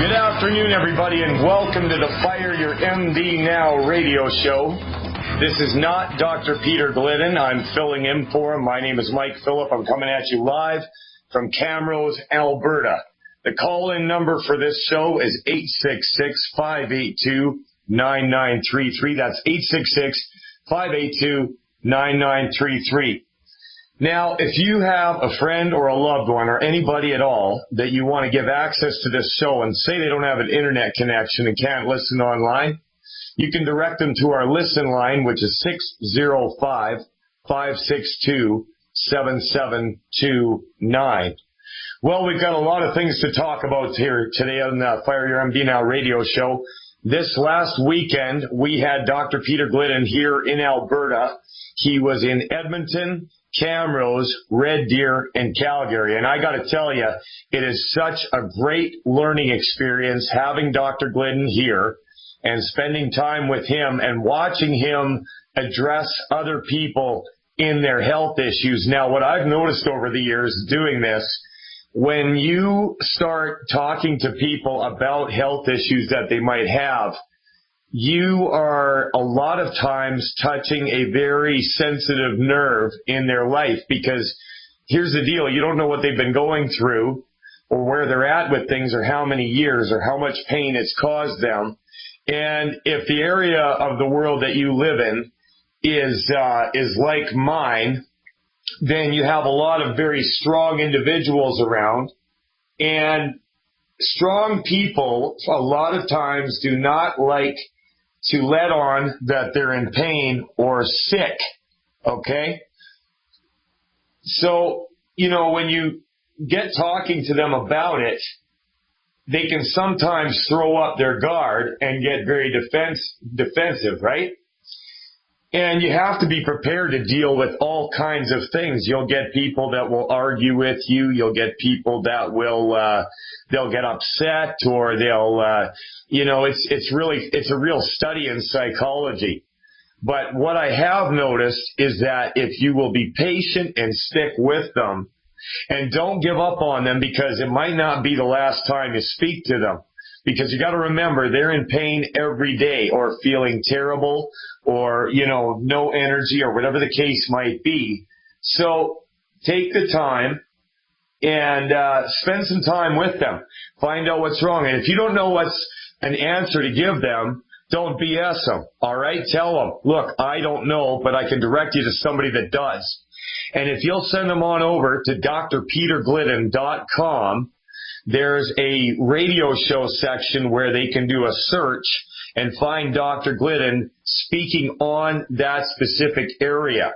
Good afternoon, everybody, and welcome to the Fire Your MD Now radio show. This is not Dr. Peter Glidden. I'm filling in for him. My name is Mike Phillip. I'm coming at you live from Camrose, Alberta. The call-in number for this show is 866-582-9933. That's 866-582-9933. Now, if you have a friend or a loved one or anybody at all that you want to give access to this show and say they don't have an internet connection and can't listen online, you can direct them to our listen line, which is 605-562-7729. Well, we've got a lot of things to talk about here today on the Fire Your MD Now radio show. This last weekend, we had Dr. Peter Glidden here in Alberta. He was in Edmonton, Camrose, Red Deer, and Calgary. And I got to tell you, it is such a great learning experience having Dr. Glidden here and spending time with him and watching him address other people in their health issues. Now, what I've noticed over the years doing this, when you start talking to people about health issues that they might have, you are a lot of times touching a very sensitive nerve in their life, because here's the deal. You don't know what they've been going through or where they're at with things or how many years or how much pain it's caused them. And if the area of the world that you live in is like mine, then you have a lot of very strong individuals around, and strong people a lot of times do not like to let on that they're in pain or sick, okay? So, you know, when you get talking to them about it, they can sometimes throw up their guard and get very defensive, right? And you have to be prepared to deal with all kinds of things. You'll get people that will argue with you. You'll get people that will, they'll get upset, or they'll, it's a real study in psychology. But what I have noticed is that if you will be patient and stick with them and don't give up on them, because it might not be the last time you speak to them. Because you got to remember, they're in pain every day, or feeling terrible, or, no energy, or whatever the case might be. So take the time and spend some time with them. Find out what's wrong. And if you don't know what's an answer to give them, don't BS them. All right? Tell them, look, I don't know, but I can direct you to somebody that does. And if you'll send them on over to drpeterglidden.com, there's a radio show section where they can do a search and find Dr. Glidden speaking on that specific area.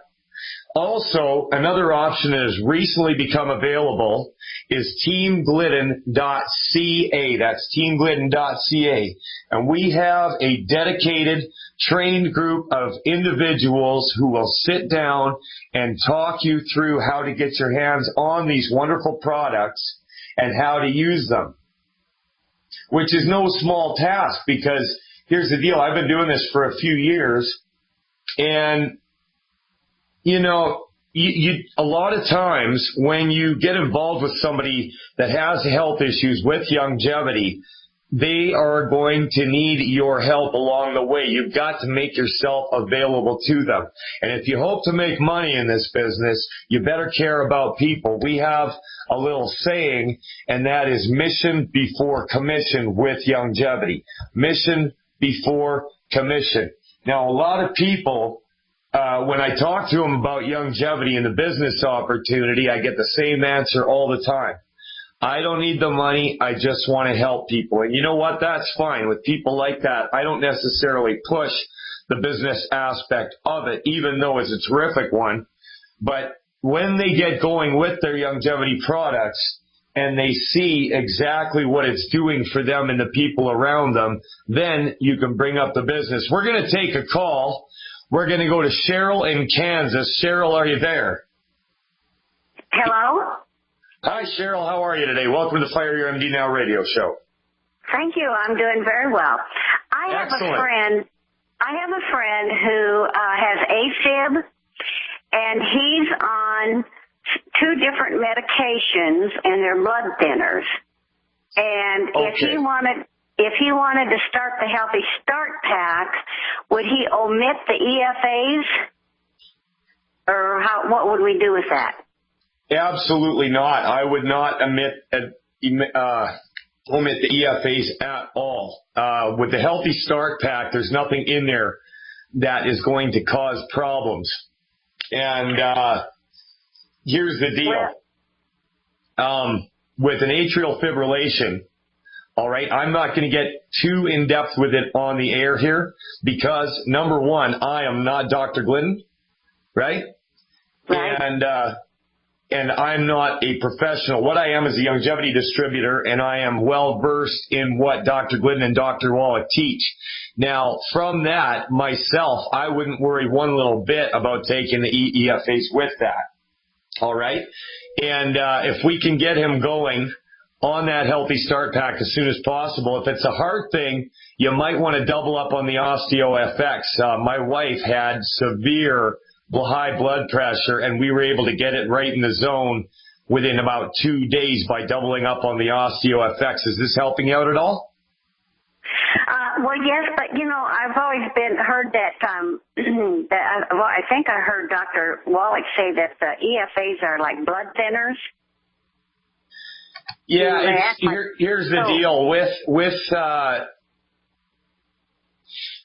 Also, another option that has recently become available is teamglidden.ca. That's teamglidden.ca. And we have a dedicated, trained group of individuals who will sit down and talk you through how to get your hands on these wonderful products and how to use them, which is no small task, because here's the deal. I've been doing this for a few years, and, a lot of times when you get involved with somebody that has health issues with longevity, they are going to need your help along the way. You've got to make yourself available to them. And if you hope to make money in this business, you better care about people. We have a little saying, and that is mission before commission with longevity. Mission before commission. Now, a lot of people, when I talk to them about longevity and the business opportunity, I get the same answer all the time. I don't need the money. I just want to help people. And you know what? That's fine. With people like that, I don't necessarily push the business aspect of it, even though it's a terrific one. But when they get going with their longevity products and they see exactly what it's doing for them and the people around them, then you can bring up the business. We're going to take a call. We're going to go to Cheryl in Kansas. Cheryl, are you there? Hello? Hi, Cheryl. How are you today? Welcome to the Fire Your MD Now radio show. Thank you. I'm doing very well. I have a friend who has AFib, and he's on two different medications, and they're blood thinners. And if he wanted to start the Healthy Start Pack, would he omit the EFAs? Or what would we do with that? Absolutely not. I would not omit the EFAs at all. With the Healthy Start Pack, there's nothing in there that is going to cause problems. And here's the deal. With an atrial fibrillation, all right, I'm not going to get too in-depth with it on the air here because, number one, I am not Dr. Glidden, right? And I'm not a professional. What I am is a longevity distributor, and I am well-versed in what Dr. Glidden and Dr. Wallach teach. Now, from that, myself, I wouldn't worry one little bit about taking the EFAs with that, all right? And if we can get him going on that Healthy Start Pack as soon as possible, if it's a heart thing, you might want to double up on the OsteoFX. My wife had severe high blood pressure, and we were able to get it right in the zone within about 2 days by doubling up on the OsteoFX. Is this helping you out at all? Well, yes, but I've always heard that. I think I heard Dr. Wallach say that the EFAs are like blood thinners. Yeah, here's the deal with.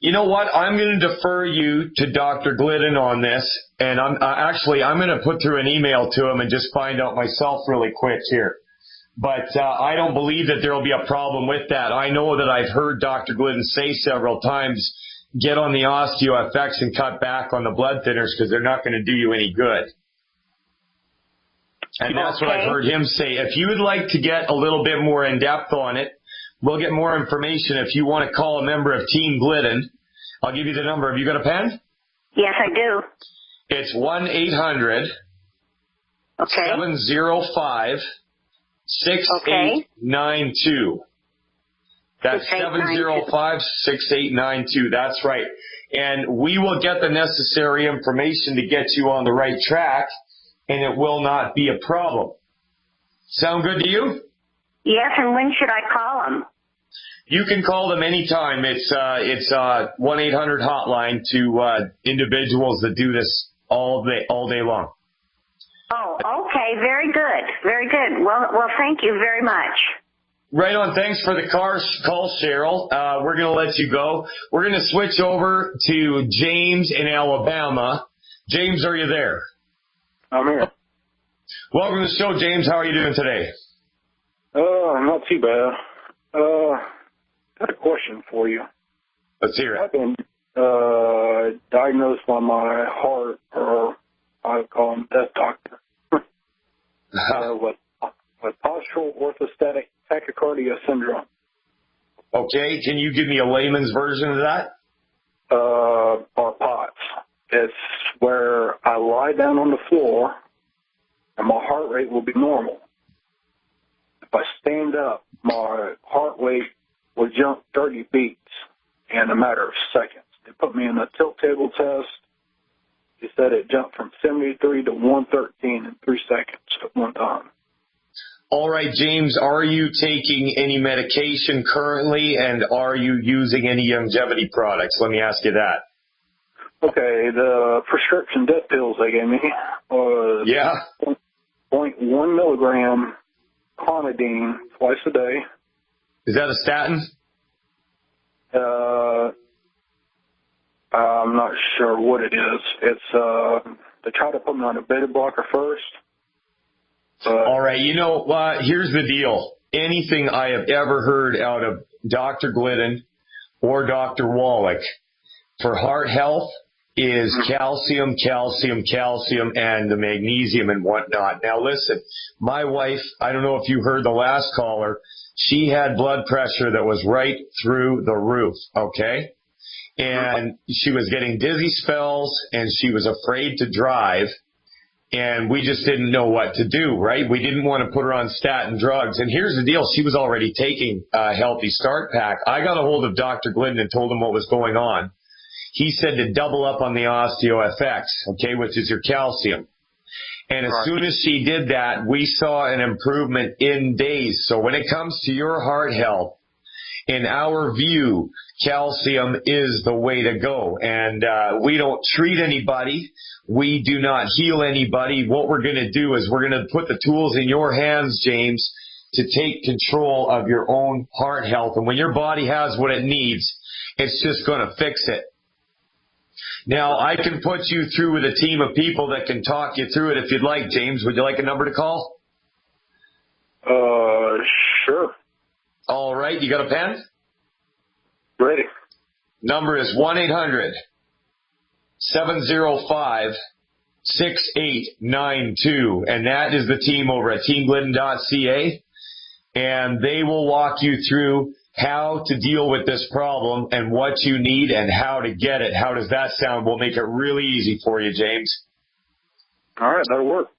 You know what? I'm going to defer you to Dr. Glidden on this, and I'm going to put through an email to him and just find out myself really quick here. But I don't believe that there will be a problem with that. I know that I've heard Dr. Glidden say several times, get on the OsteoFX and cut back on the blood thinners because they're not going to do you any good. And that's what I've heard him say. If you would like to get a little bit more in-depth on it, we'll get more information. If you want to call a member of Team Glidden, I'll give you the number. Have you got a pen? Yes, I do. It's 1-800-705-6892. That's 705-6892. That's right. And we will get the necessary information to get you on the right track, and it will not be a problem. Sound good to you? Yes, and when should I call them? You can call them anytime. It's 1-800 hotline to individuals that do this all day long. Oh, okay. Very good. Very good. Well, thank you very much. Right on. Thanks for the call, Cheryl. We're going to let you go. We're going to switch over to James in Alabama. James, are you there? I'm here. Welcome to the show, James. How are you doing today? Not too bad. Got a question for you. Let's hear it. I've been diagnosed by my heart, or I would call him death doctor, with postural orthostatic tachycardia syndrome. Okay, can you give me a layman's version of that? Or POTS. It's where I lie down on the floor and my heart rate will be normal. If I stand up, my heart rate will jump 30 beats in a matter of seconds. They put me in a tilt table test. They said it jumped from 73 to 113 in 3 seconds at one time. All right, James, are you taking any medication currently, and are you using any longevity products? Let me ask you that. Okay, the prescription death pills they gave me was 0.1 milligram clonidine twice a day. Is that a statin? I'm not sure what it is. It's they try to put me on a beta blocker first. All right, here's the deal. Anything I have ever heard out of Dr. Glidden or Dr. Wallach for heart health is calcium, calcium, calcium, and the magnesium and whatnot. Now, listen, my wife, I don't know if you heard the last caller, she had blood pressure that was right through the roof, okay? And she was getting dizzy spells, and she was afraid to drive, and we just didn't know what to do, right? We didn't want to put her on statin drugs. And here's the deal. She was already taking a Healthy Start Pack. I got a hold of Dr. Glidden and told him what was going on. He said to double up on the OsteoFX, okay, which is your calcium. And as soon as she did that, we saw an improvement in days. So when it comes to your heart health, in our view, calcium is the way to go. And we don't treat anybody. We do not heal anybody. What we're going to do is we're going to put the tools in your hands, James, to take control of your own heart health. And when your body has what it needs, it's just going to fix it. Now, I can put you through with a team of people that can talk you through it if you'd like, James. Would you like a number to call? Sure. All right. You got a pen? Ready. Number is 1-800-705-6892. And that is the team over at teamglidden.ca. And they will walk you through how to deal with this problem and what you need and how to get it. How does that sound? We'll make it really easy for you, James. All right, that'll work.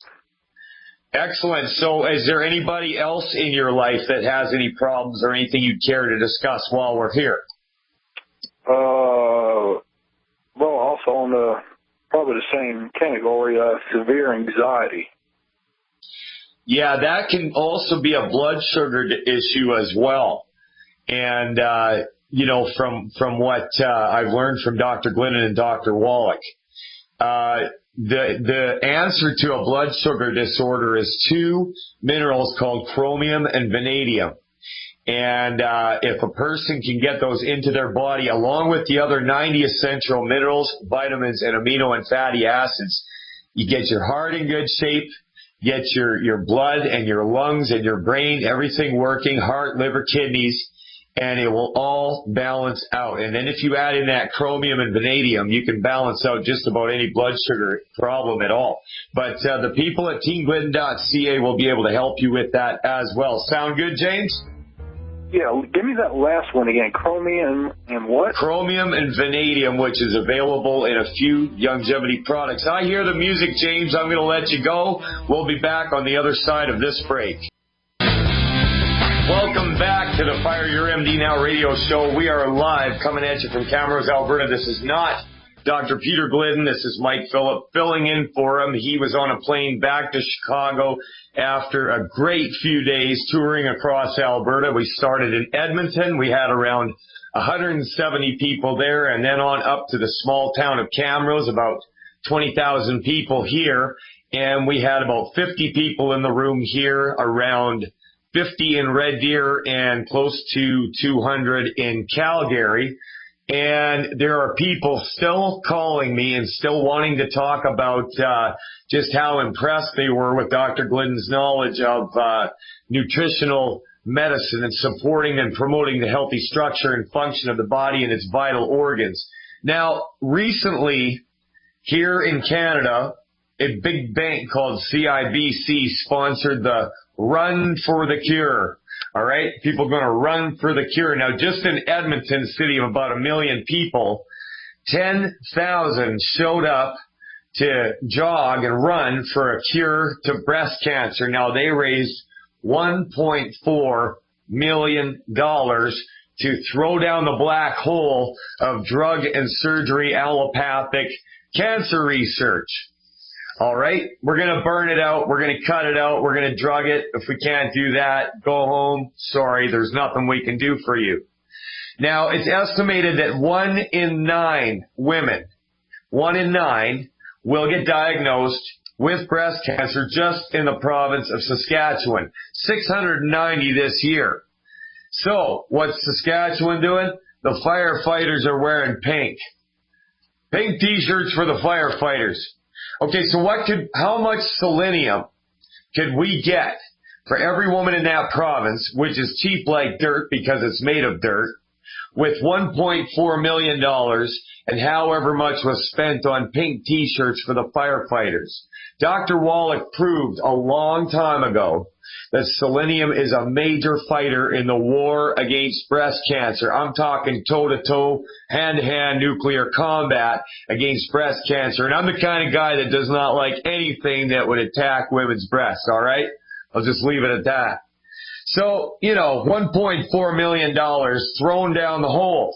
Excellent. So is there anybody else in your life that has any problems or anything you'd care to discuss while we're here? Well, also on the probably the same category, severe anxiety. Yeah, that can also be a blood sugar issue as well. And, you know, from what I've learned from Dr. Glidden and Dr. Wallach, the answer to a blood sugar disorder is 2 minerals called chromium and vanadium. And if a person can get those into their body along with the other 90 essential minerals, vitamins, and amino and fatty acids, you get your heart in good shape, get your blood and your lungs and your brain, everything working, heart, liver, kidneys, and it will all balance out. And then if you add in that chromium and vanadium, you can balance out just about any blood sugar problem at all. But the people at teamglidden.ca will be able to help you with that as well. Sound good, James? Yeah, give me that last one again. Chromium and what? Chromium and vanadium, which is available in a few longevity products. I hear the music, James. I'm going to let you go. We'll be back on the other side of this break. Welcome back to the Fire Your MD Now radio show. We are live coming at you from Camrose, Alberta. This is not Dr. Peter Glidden. This is Mike Phillip filling in for him. He was on a plane back to Chicago after a great few days touring across Alberta. We started in Edmonton. We had around 170 people there, and then on up to the small town of Camrose, about 20,000 people here. And we had about 50 people in the room here, around 50 in Red Deer and close to 200 in Calgary. And there are people still calling me and still wanting to talk about just how impressed they were with Dr. Glidden's knowledge of nutritional medicine and supporting and promoting the healthy structure and function of the body and its vital organs. Now, recently, here in Canada, a big bank called CIBC sponsored the Run for the Cure. All right, people are going to run for the cure. Now, just in Edmonton, city of about 1 million people, 10,000 showed up to jog and run for a cure to breast cancer. Now, they raised $1.4 million to throw down the black hole of drug and surgery allopathic cancer research. All right, we're going to burn it out. We're going to cut it out. We're going to drug it. If we can't do that, go home. Sorry, there's nothing we can do for you. Now, it's estimated that 1 in 9 women, 1 in 9, will get diagnosed with breast cancer just in the province of Saskatchewan. 690 this year. So, what's Saskatchewan doing? The firefighters are wearing pink. Pink t-shirts for the firefighters. Okay, so how much selenium could we get for every woman in that province, which is cheap like dirt because it's made of dirt, with $1.4 million and however much was spent on pink t-shirts for the firefighters? Dr. Wallach proved a long time ago that selenium is a major fighter in the war against breast cancer. I'm talking toe-to-toe, hand-to-hand nuclear combat against breast cancer. And I'm the kind of guy that does not like anything that would attack women's breasts, all right? I'll just leave it at that. So, $1.4 million thrown down the hole.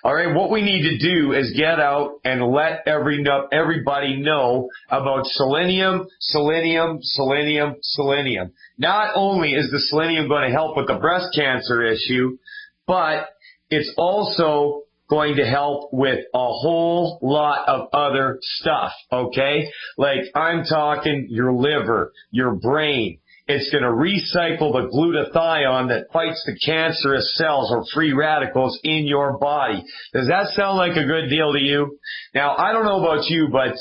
All right, what we need to do is get out and let everybody know about selenium, selenium, selenium, selenium. Not only is the selenium going to help with the breast cancer issue, but it's also going to help with a whole lot of other stuff, okay? Like I'm talking your liver, your brain. It's going to recycle the glutathione that fights the cancerous cells or free radicals in your body. Does that sound like a good deal to you? Now, I don't know about you, but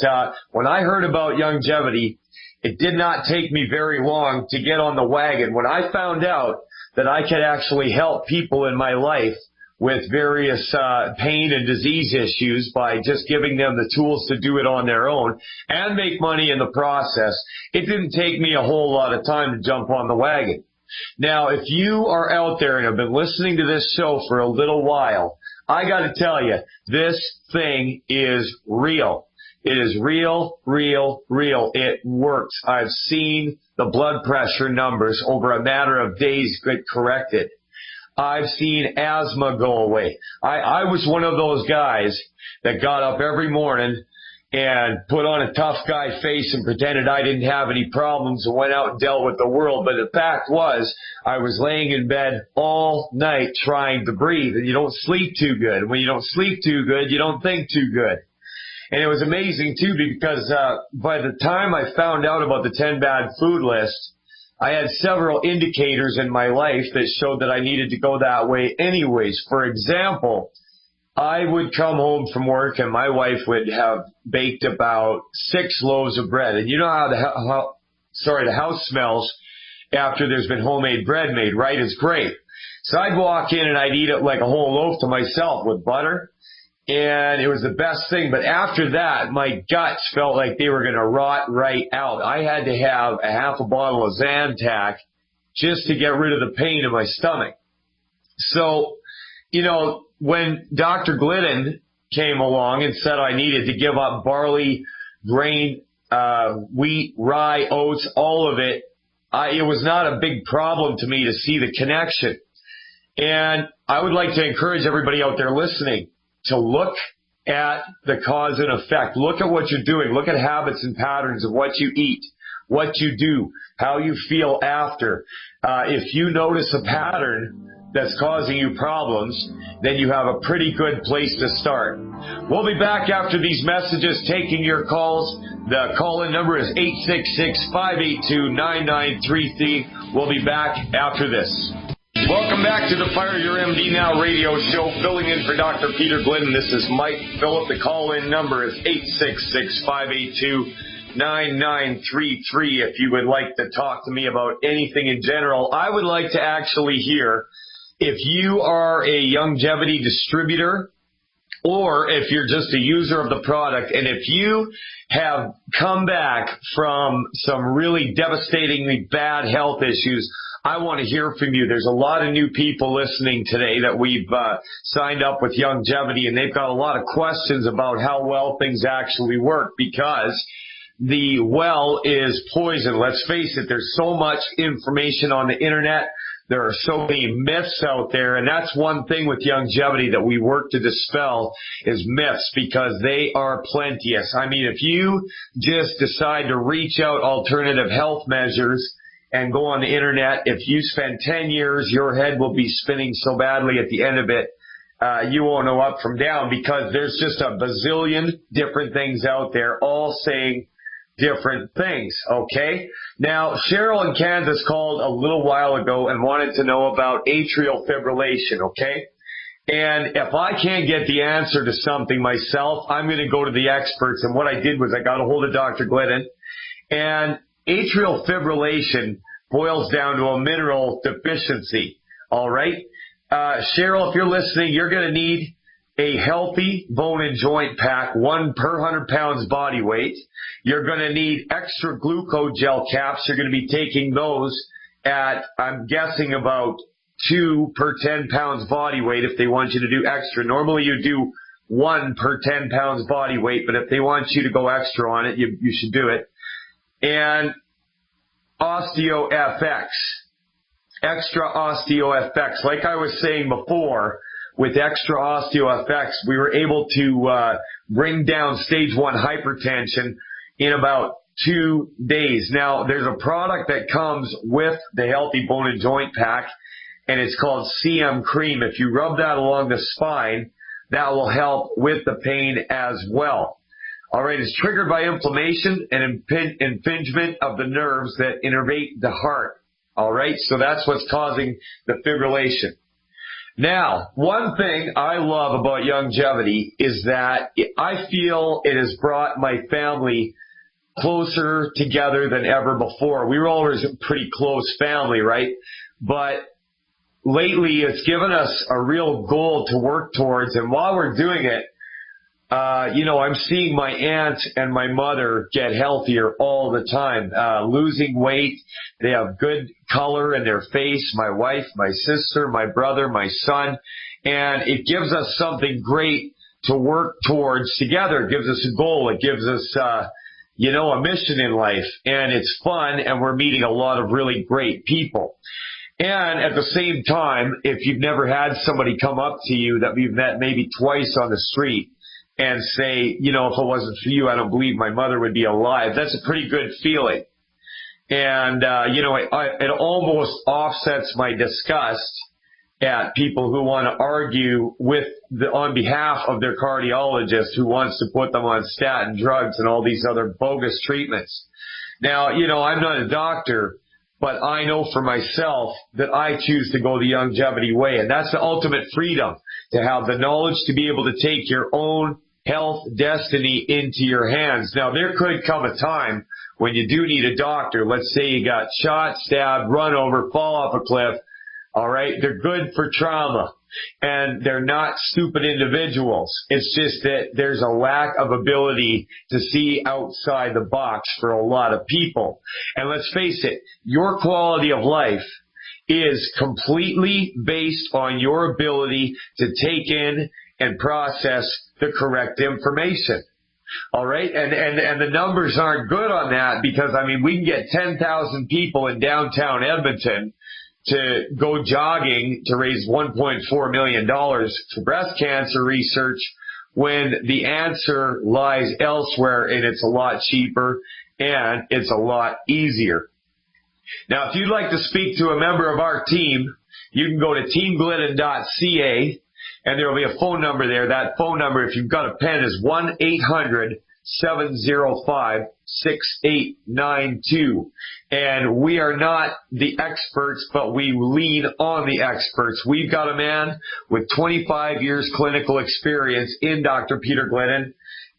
when I heard about longevity, it did not take me very long to get on the wagon. When I found out that I could actually help people in my life with various pain and disease issues by just giving them the tools to do it on their own and make money in the process, it didn't take me a whole lot of time to jump on the wagon. Now, if you are out there and have been listening to this show for a little while, I got to tell you, this thing is real. It is real, real, real. It works. I've seen the blood pressure numbers over a matter of days get corrected. I've seen asthma go away. I was one of those guys that got up every morning and put on a tough guy face and pretended I didn't have any problems and went out and dealt with the world. But the fact was, I was laying in bed all night trying to breathe, and you don't sleep too good. And when you don't sleep too good, you don't think too good. And it was amazing, too, because by the time I found out about the 10 bad food list, I had several indicators in my life that showed that I needed to go that way anyways. For example, I would come home from work and my wife would have baked about 6 loaves of bread. And you know how the house smells after there's been homemade bread made, right? It's great. So I'd walk in and I'd eat it like a whole loaf to myself with butter. And it was the best thing. But after that, my guts felt like they were going to rot right out. I had to have a half a bottle of Zantac just to get rid of the pain in my stomach. So, you know, when Dr. Glidden came along and said I needed to give up barley, grain, wheat, rye, oats, all of it, it was not a big problem to me to see the connection. And I would like to encourage everybody out there listening to look at the cause and effect. Look at what you're doing. Look at habits and patterns of what you eat, what you do, how you feel after. If you notice a pattern that's causing you problems, then you have a pretty good place to start. We'll be back after these messages taking your calls. The call-in number is 866-582-9933. We'll be back after this. Welcome back to the Fire Your MD Now radio show. Filling in for Dr. Peter Glidden. This is Mike Phillip. The call-in number is 866-582-9933. If you would like to talk to me about anything in general, I would like to actually hear if you are a longevity distributor or if you're just a user of the product, and if you have come back from some really devastatingly bad health issues, I want to hear from you. There's a lot of new people listening today that we've signed up with longevity, and they've got a lot of questions about how well things actually work, because the well is poison. Let's face it, there's so much information on the internet. There are so many myths out there, and that's one thing with longevity that we work to dispel is myths, because they are plenteous. I mean, if you just decide to reach out alternative health measures and go on the internet, if you spend 10 years, your head will be spinning so badly at the end of it, you won't know up from down, because there's just a bazillion different things out there all saying different things, okay? Now, Cheryl in Kansas called a little while ago and wanted to know about atrial fibrillation, okay? And if I can't get the answer to something myself, I'm going to go to the experts. And what I did was I got a hold of Dr. Glidden, and atrial fibrillation boils down to a mineral deficiency, all right? Cheryl, if you're listening, you're going to need a healthy bone and joint pack, 1 per 100 pounds body weight. You're going to need extra glucogel caps. You're going to be taking those at, I'm guessing, about 2 per 10 pounds body weight if they want you to do extra. Normally you do 1 per 10 pounds body weight, but if they want you to go extra on it, you should do it. And OsteoFX, extra OsteoFX. Like I was saying before, with extra osteo effects, we were able to bring down stage 1 hypertension in about 2 days. Now, there's a product that comes with the Healthy Bone and Joint Pack, and it's called CM Cream. If you rub that along the spine, that will help with the pain as well. All right, it's triggered by inflammation and impingement of the nerves that innervate the heart. All right, so that's what's causing the fibrillation. Now, one thing I love about longevity is that I feel it has brought my family closer together than ever before. We were always a pretty close family, right? But lately, it's given us a real goal to work towards, and while we're doing it, I'm seeing my aunt and my mother get healthier all the time, losing weight. They have good color in their face, my wife, my sister, my brother, my son, and it gives us something great to work towards together. It gives us a goal. It gives us, a mission in life, and it's fun, and we're meeting a lot of really great people. And at the same time, if you've never had somebody come up to you that you've met maybe twice on the street and say, if it wasn't for you, I don't believe my mother would be alive, that's a pretty good feeling. And, it almost offsets my disgust at people who want to argue on behalf of their cardiologist who wants to put them on statin drugs and all these other bogus treatments. Now, I'm not a doctor, but I know for myself that I choose to go the longevity way, and that's the ultimate freedom, to have the knowledge to be able to take your own health destiny into your hands. Now, there could come a time when you do need a doctor. Let's say you got shot, stabbed, run over, fall off a cliff. All right, they're good for trauma, and they're not stupid individuals. It's just that there's a lack of ability to see outside the box for a lot of people. And let's face it, your quality of life is completely based on your ability to take in and process the correct information. All right, and the numbers aren't good on that, because we can get 10,000 people in downtown Edmonton to go jogging to raise $1.4 million for breast cancer research, when the answer lies elsewhere, and it's a lot cheaper and it's a lot easier. Now, if you'd like to speak to a member of our team, you can go to teamglidden.ca, and there will be a phone number there. That phone number, if you've got a pen, is 1-800-705-6892. And we are not the experts, but we lean on the experts. We've got a man with 25 years clinical experience in Dr. Peter Glidden,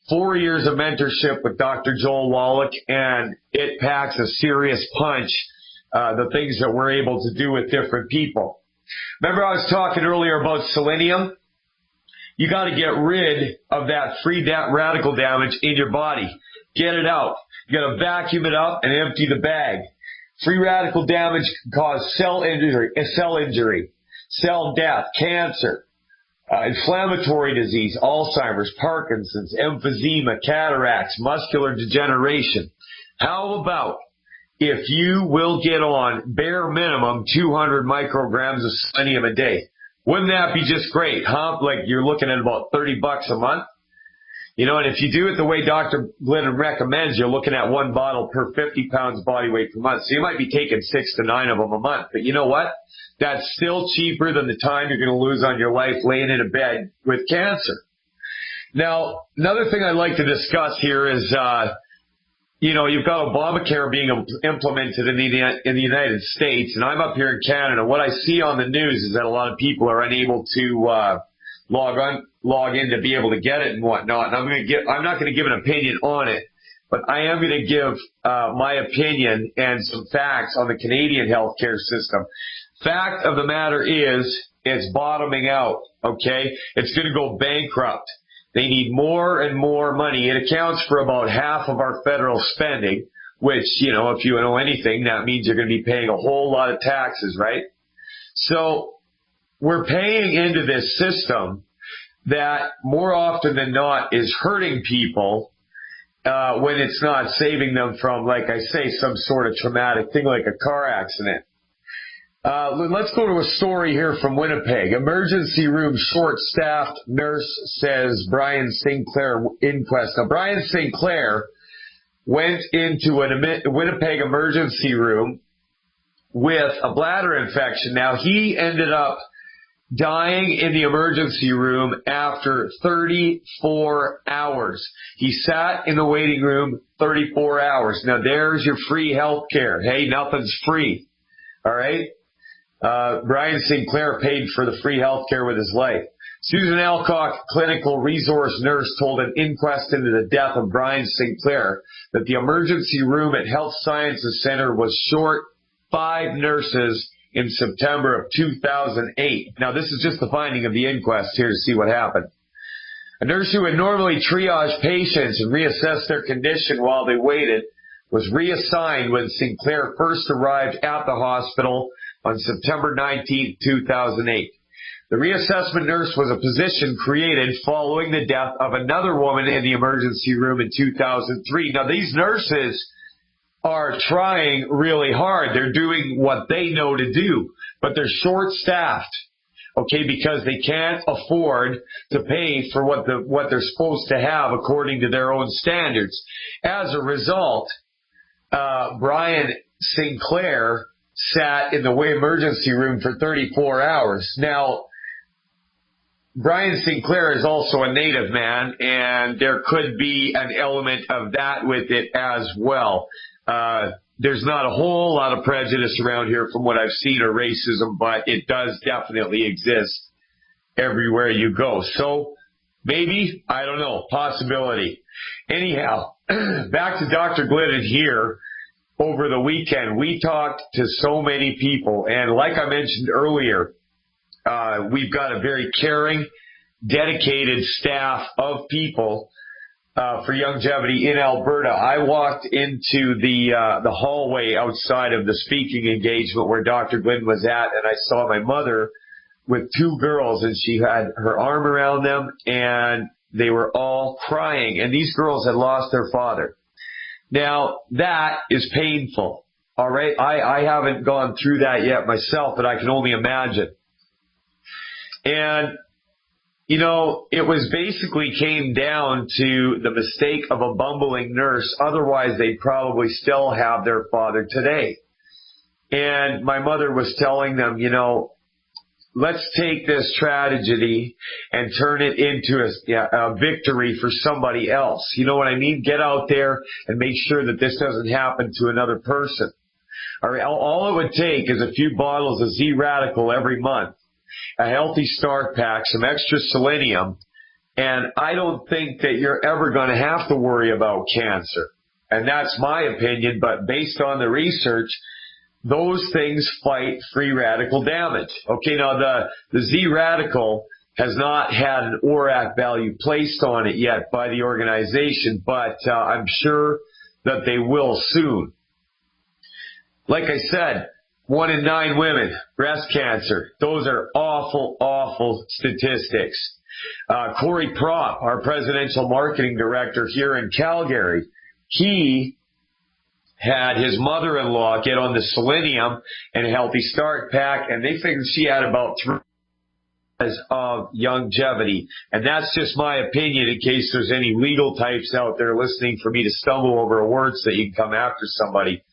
4 years of mentorship with Dr. Joel Wallach, and it packs a serious punch, the things that we're able to do with different people. Remember I was talking earlier about selenium? You got to get rid of that free radical damage in your body. Get it out. You got to vacuum it up and empty the bag. Free radical damage can cause cell injury, cell death, cancer, inflammatory disease, Alzheimer's, Parkinson's, emphysema, cataracts, muscular degeneration. How about if you will get on bare minimum 200 micrograms of selenium a day? Wouldn't that be just great, huh? Like, you're looking at about $30 a month. And if you do it the way Dr. Glidden recommends, you're looking at one bottle per 50 pounds body weight per month. So you might be taking 6 to 9 of them a month. But you know what? That's still cheaper than the time you're going to lose on your life laying in a bed with cancer. Now, another thing I'd like to discuss here is, you've got Obamacare being implemented in the United States, and I'm up here in Canada. What I see on the news is that a lot of people are unable to log in to be able to get it and whatnot. And I'm not going to give an opinion on it, but I am going to give my opinion and some facts on the Canadian healthcare system. Fact of the matter is, it's bottoming out. Okay, it's going to go bankrupt. They need more and more money. It accounts for about half of our federal spending, which, if you know anything, that means you're going to be paying a whole lot of taxes, right? So we're paying into this system that more often than not is hurting people when it's not saving them from, like I say, some sort of traumatic thing like a car accident. Let's go to a story here from Winnipeg. Emergency room short-staffed nurse says Brian Sinclair inquest. Now, Brian Sinclair went into a Winnipeg emergency room with a bladder infection. Now, he ended up dying in the emergency room after 34 hours. He sat in the waiting room 34 hours. Now, there's your free health care. Hey, nothing's free. All right? Brian Sinclair paid for the free health care with his life. Susan Alcock, clinical resource nurse, told an inquest into the death of Brian Sinclair that the emergency room at Health Sciences Center was short 5 nurses in September of 2008. Now, this is just the finding of the inquest here to see what happened. A nurse who would normally triage patients and reassess their condition while they waited was reassigned when Sinclair first arrived at the hospital on September 19, 2008. The reassessment nurse was a position created following the death of another woman in the emergency room in 2003. Now, these nurses are trying really hard. They're doing what they know to do, but they're short-staffed, okay, because they can't afford to pay for what they're supposed to have according to their own standards. As a result, Brian Sinclair sat in the emergency room for 34 hours. Now, Brian Sinclair is also a native man, and there could be an element of that with it as well. There's not a whole lot of prejudice around here from what I've seen, or racism, but it does definitely exist everywhere you go. So maybe, I don't know, possibility. Anyhow, back to Dr. Glidden here. Over the weekend, we talked to so many people, and like I mentioned earlier, we've got a very caring, dedicated staff of people for longevity in Alberta. I walked into the hallway outside of the speaking engagement where Dr. Glidden was at, and I saw my mother with 2 girls, and she had her arm around them, and they were all crying, and these girls had lost their father. Now, that is painful, all right? I haven't gone through that yet myself, but I can only imagine. And, you know, it was basically came down to the mistake of a bumbling nurse. Otherwise, they'd probably still have their father today. And my mother was telling them, you know, let's take this tragedy and turn it into a victory for somebody else. You know what I mean? Get out there and make sure that this doesn't happen to another person. All right, all it would take is a few bottles of Z-Radical every month, a healthy start pack, some extra selenium, and I don't think that you're ever going to have to worry about cancer. And that's my opinion, but based on the research, those things fight free radical damage. Okay, now the Z-Radical has not had an ORAC value placed on it yet by the organization, but I'm sure that they will soon. Like I said, 1 in 9 women, breast cancer. Those are awful, awful statistics. Corey Prop, our presidential marketing director here in Calgary, he had his mother-in-law get on the selenium and a healthy start pack, and they figured she had about 3 years of longevity. And that's just my opinion in case there's any legal types out there listening for me to stumble over a word so that you can come after somebody.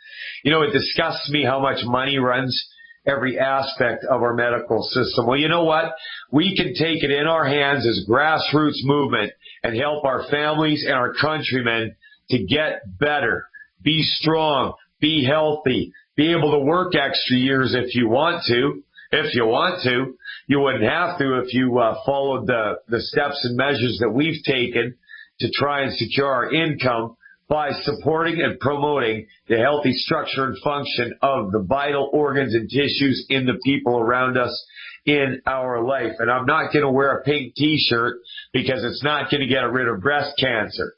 You know, it disgusts me how much money runs every aspect of our medical system. Well, you know what? We can take it in our hands as grassroots movement and help our families and our countrymen to get better. Be strong, be healthy, be able to work extra years if you want to. If you want to, you wouldn't have to if you followed the steps and measures that we've taken to try and secure our income by supporting and promoting the healthy structure and function of the vital organs and tissues in the people around us in our life. And I'm not going to wear a pink t-shirt because it's not going to get rid of breast cancer.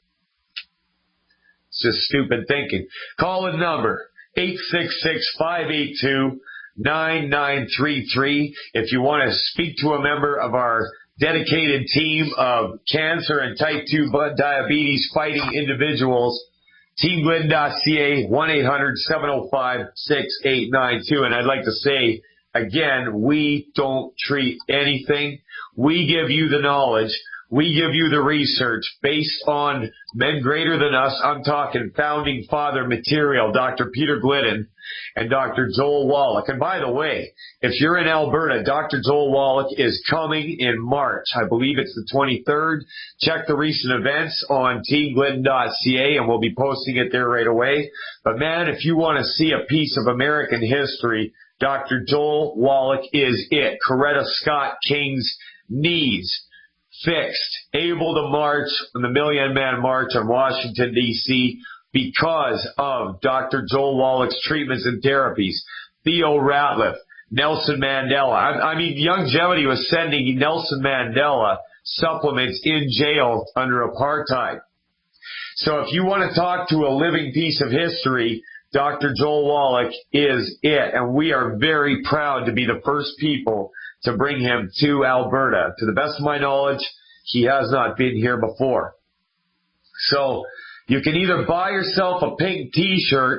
It's just stupid thinking. Call in number 866-582-9933 if you want to speak to a member of our dedicated team of cancer and type 2 diabetes fighting individuals. TeamGlidden.ca, 1-800-705-6892. And I'd like to say again, we don't treat anything. We give you the knowledge. We give you the research based on men greater than us. I'm talking founding father material, Dr. Peter Glidden and Dr. Joel Wallach. And by the way, if you're in Alberta, Dr. Joel Wallach is coming in March. I believe it's the 23rd. Check the recent events on teamglidden.ca and we'll be posting it there right away. But man, if you want to see a piece of American history, Dr. Joel Wallach is it. Coretta Scott King's knees fixed, able to march on the Million Man March on Washington, D.C. because of Dr. Joel Wallach's treatments and therapies. Theo Ratliff, Nelson Mandela. I mean, Longevity was sending Nelson Mandela supplements in jail under apartheid. So if you want to talk to a living piece of history, Dr. Joel Wallach is it. And we are very proud to be the first people to bring him to Alberta. To the best of my knowledge, he has not been here before. So you can either buy yourself a pink t-shirt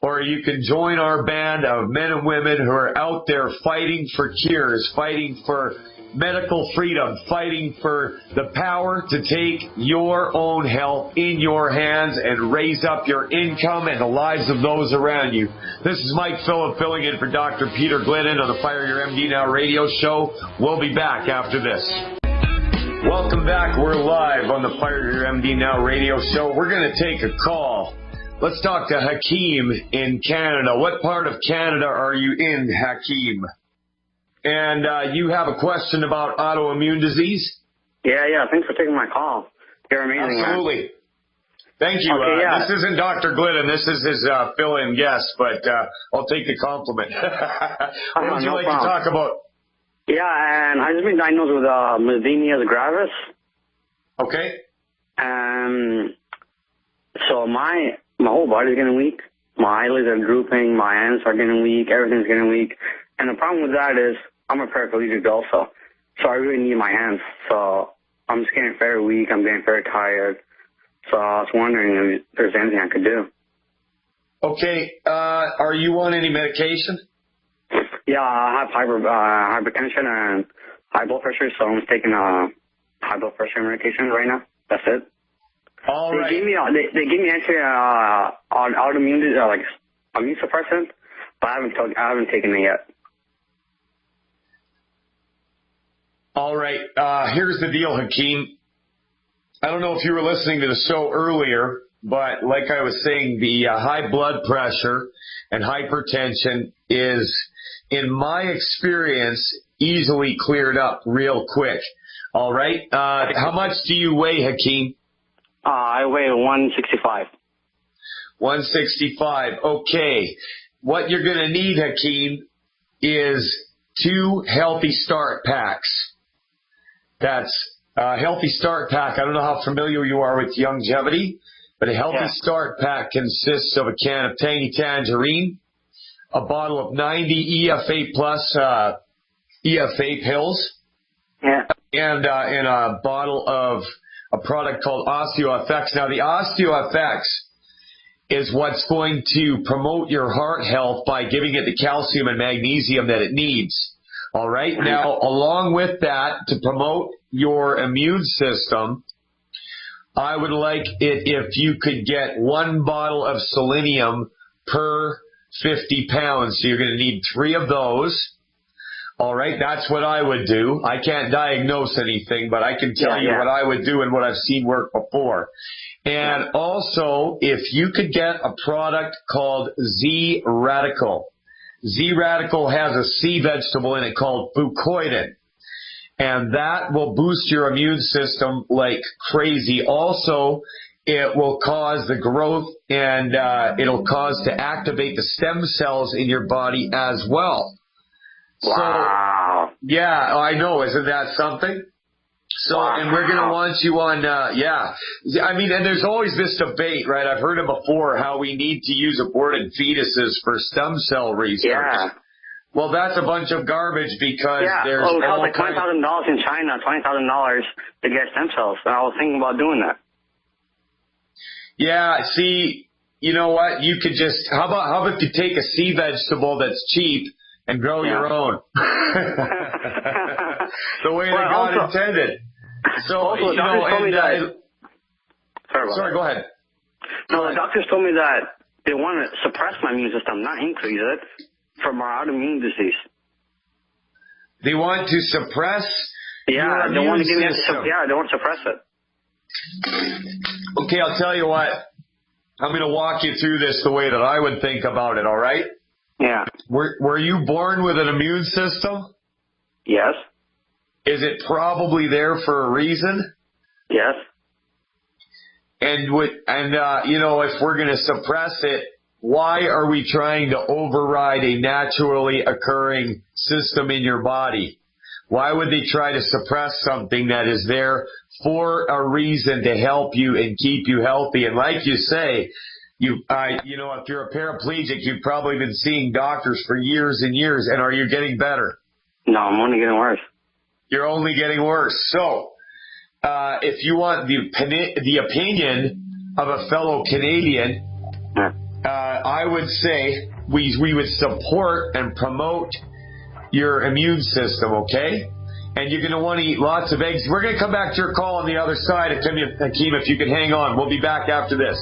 or you can join our band of men and women who are out there fighting for cures, fighting for medical freedom, fighting for the power to take your own health in your hands and raise up your income and the lives of those around you. This is Mike Phillip filling in for Dr. Peter Glidden on the Fire Your MD Now radio show. We'll be back after this. Welcome back. We're live on the Fire Your MD Now radio show. We're going to take a call. Let's talk to Hakeem in Canada. What part of Canada are you in, Hakeem? And you have a question about autoimmune disease? Yeah. Thanks for taking my call. You're amazing, Absolutely. Man. Thank you. Okay, yeah. This isn't Dr. Glidden. This is his fill-in guest, but I'll take the compliment. What would you like to talk about? Yeah, and I've just been diagnosed with myasthenia gravis. Okay. So my whole body's getting weak. My eyelids are drooping. My hands are getting weak. Everything's getting weak. And the problem with that is I'm a paraplegic also, so I really need my hands. So I'm just getting very weak. I'm getting very tired. So I was wondering if there's anything I could do. Okay. Are you on any medication? Yeah, I have hypertension and high blood pressure, so I'm taking high blood pressure medication right now. That's it. All right. They gave me actually autoimmune like immune suppressant, but I haven't taken it yet. All right. Here's the deal, Hakeem. I don't know if you were listening to the show earlier, but like I was saying, the high blood pressure and hypertension is, in my experience, easily cleared up real quick. All right. How much do you weigh, Hakeem? I weigh 165. 165. Okay. What you're going to need, Hakeem, is 2 Healthy Start packs. That's a Healthy Start pack. I don't know how familiar you are with Longevity, but a Healthy Start pack consists of a can of Tangy Tangerine, a bottle of 90 EFA plus EFA pills, and a bottle of a product called OsteoFX. Now, the OsteoFX is what's going to promote your heart health by giving it the calcium and magnesium that it needs. All right. Now, along with that, to promote your immune system, I would like it if you could get 1 bottle of selenium per 50 pounds. So you're going to need 3 of those. All right. That's what I would do. I can't diagnose anything, but I can tell you what I would do and what I've seen work before. And also, if you could get a product called Z Radical. Z Radical has a sea vegetable in it called fucoidan, and that will boost your immune system like crazy. Also, it will cause the growth and it'll cause to activate the stem cells in your body as well. Wow. So, yeah, I know. Isn't that something? So, and we're going to want you on, I mean, and there's always this debate, right? I've heard it before, how we need to use aborted fetuses for stem cell research. Yeah. Well, that's a bunch of garbage because there's it costs like $20,000 in China, $20,000 to get stem cells. And I was thinking about doing that. Yeah, see, you know what? You could just, how about you take a sea vegetable that's cheap and grow your own. The way that God intended. So, also, you know, told me that, sorry, go ahead. No, the doctors told me that they want to suppress my immune system, not increase it, for my autoimmune disease. They want to suppress your they want to give me system. they want to suppress it. Okay, I'll tell you what. I'm going to walk you through this the way that I would think about it, all right? Yeah. Were you born with an immune system? Yes. Is it probably there for a reason? Yes. And you know, if we're going to suppress it, why are we trying to override a naturally occurring system in your body? Why would they try to suppress something that is there for a reason to help you and keep you healthy? And like you say, you know, if you're a paraplegic, you've probably been seeing doctors for years and years. And are you getting better? No, I'm only getting worse. You're only getting worse. So, if you want the opinion of a fellow Canadian, I would say we would support and promote your immune system, okay? And you're going to want to eat lots of eggs. We're going to come back to your call on the other side. Hakeem, if you can hang on. We'll be back after this.